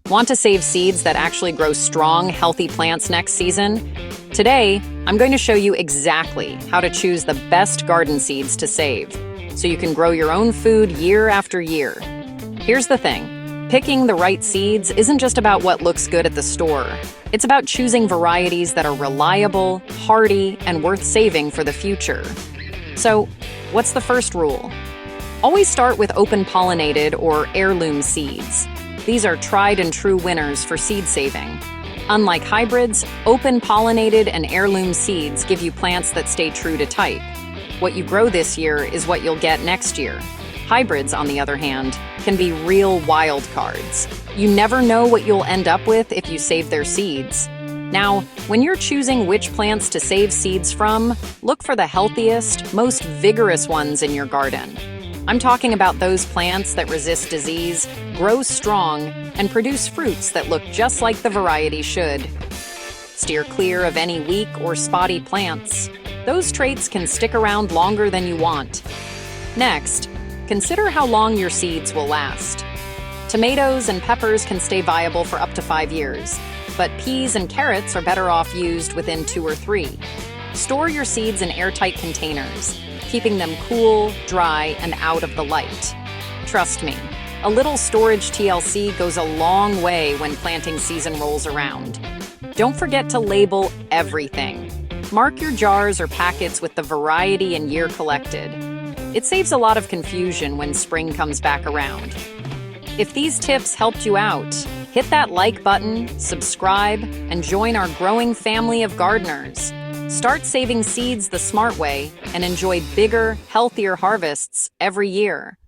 Want to save seeds that actually grow strong, healthy plants next season? Today, I'm going to show you exactly how to choose the best garden seeds to save, so you can grow your own food year after year. Here's the thing. Picking the right seeds isn't just about what looks good at the store. It's about choosing varieties that are reliable, hardy, and worth saving for the future. So, what's the first rule? Always start with open-pollinated or heirloom seeds. These are tried and true winners for seed saving. Unlike hybrids, open-pollinated and heirloom seeds give you plants that stay true to type. What you grow this year is what you'll get next year. Hybrids, on the other hand, can be real wild cards. You never know what you'll end up with if you save their seeds. Now, when you're choosing which plants to save seeds from, look for the healthiest, most vigorous ones in your garden. I'm talking about those plants that resist disease, grow strong, and produce fruits that look just like the variety should. Steer clear of any weak or spotty plants. Those traits can stick around longer than you want. Next, consider how long your seeds will last. Tomatoes and peppers can stay viable for up to 5 years, but peas and carrots are better off used within 2 or 3. Store your seeds in airtight containers, keeping them cool, dry, and out of the light. Trust me, a little storage TLC goes a long way when planting season rolls around. Don't forget to label everything. Mark your jars or packets with the variety and year collected. It saves a lot of confusion when spring comes back around. If these tips helped you out, hit that like button, subscribe, and join our growing family of gardeners. Start saving seeds the smart way and enjoy bigger, healthier harvests every year.